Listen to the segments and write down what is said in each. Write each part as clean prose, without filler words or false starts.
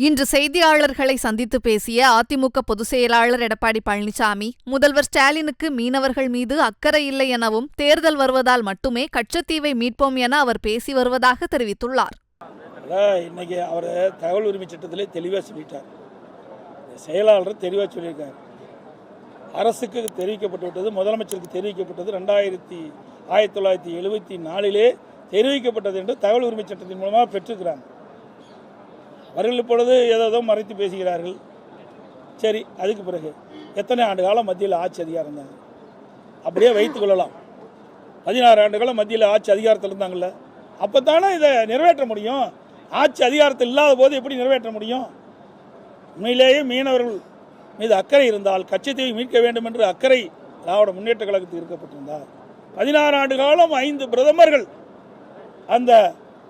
இன்று செய்தியாளர்களை சந்தித்து பேசிய அதிமுக பொதுச் செயலாளர் எடப்பாடி பழனிசாமி, முதல்வர் ஸ்டாலினுக்கு மீனவர்கள் மீது அக்கறை இல்லை எனவும், தேர்தல் வருவதால் மட்டுமே கச்சத்தீவை மீட்போம் என அவர் பேசி வருவதாக தெரிவித்துள்ளார். இன்னைக்கு அவர் தகவல் உரிமை சட்டத்திலே தெளிவாக சொல்லிட்டார். செயலாளர் தெளிவாக சொல்லியிருக்கார். அரசுக்கு தெரிவிக்கப்பட்டுவிட்டது, முதலமைச்சருக்கு தெரிவிக்கப்பட்டது 1974 தெரிவிக்கப்பட்டது என்று தகவல் உரிமை சட்டத்தின் மூலமாக பெற்றிருக்கிறாங்க. அவர்கள் இப்பொழுது ஏதோ மறைத்து பேசுகிறார்கள். சரி, அதுக்கு பிறகு எத்தனை ஆண்டு காலம் மத்தியில் ஆட்சி அதிகாரம் இருந்தாங்க? அப்படியே வைத்துக் கொள்ளலாம். 16 ஆண்டு காலம் மத்தியில் ஆட்சி அதிகாரத்தில் இருந்தாங்கல்ல, அப்போ தானே இதை நிறைவேற்ற முடியும். ஆட்சி அதிகாரத்தில் இல்லாத போது எப்படி நிறைவேற்ற முடியும்? உண்மையிலேயே மீனவர்கள் மீது அக்கறை இருந்தால் கச்சத்தீவை மீட்க வேண்டும் என்று அக்கறை திராவிட முன்னேற்ற கழகத்தில் இருக்கப்பட்டிருந்தார். 16 ஆண்டு காலம் 5 பிரதமர்கள் அந்த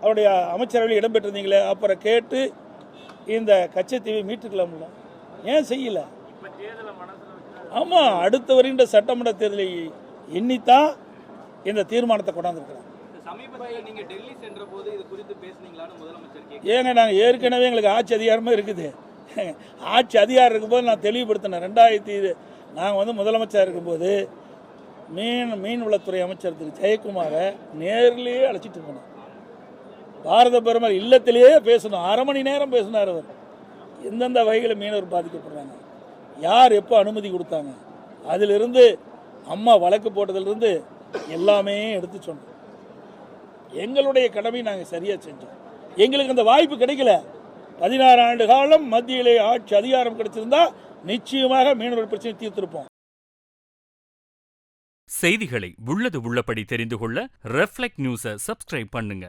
அவருடைய அமைச்சரவையில் இடம்பெற்றிருந்தீங்களே, அப்புறம் கேட்டு இந்த கச்சத்தீவை மீட்டுக்கலாம்ல, ஏன் செய்யல? ஆமாம், அடுத்து வருகின்ற சட்டமன்ற தேர்தலை எண்ணித்தான் இந்த தீர்மானத்தை கொண்டாந்துருக்கிறாங்க. ஏங்க, நாங்கள் ஏற்கனவே எங்களுக்கு ஆட்சி அதிகாரமே இருக்குது. ஆட்சி அதிகாரம் இருக்கும்போது நான் தெளிவுபடுத்தினேன். 2000 நாங்கள் முதலமைச்சர் இருக்கும்போது மீன்வளத்துறை அமைச்சர் திரு ஜெயக்குமாரை நேரிலேயே அழைச்சிட்டு போனோம். பாரத பிரதமர் இல்லத்திலேயே பேசணும், 1/2 மணி நேரம் பேசினார். அவர் எந்தெந்த வகையில் மீனவர் பாதிக்கப்படுறாங்க, யார் எப்போ அனுமதி கொடுத்தாங்க, அதிலிருந்து அம்மா வழக்கு போட்டதிலிருந்து எல்லாமே எடுத்து சொன்னோம். எங்களுடைய கடமை நாங்கள் சரியாக செஞ்சோம். எங்களுக்கு அந்த வாய்ப்பு கிடைக்கல. 16 ஆண்டு காலம் மத்தியிலே ஆட்சி அதிகாரம் கிடைச்சிருந்தா நிச்சயமாக மீனவர் பிரச்சனை தீர்த்திருப்போம். செய்திகளை உள்ளது உள்ளபடி தெரிந்து கொள்ள ரெஃப்ளெக்ட் நியூஸை சப்ஸ்கிரைப் பண்ணுங்க.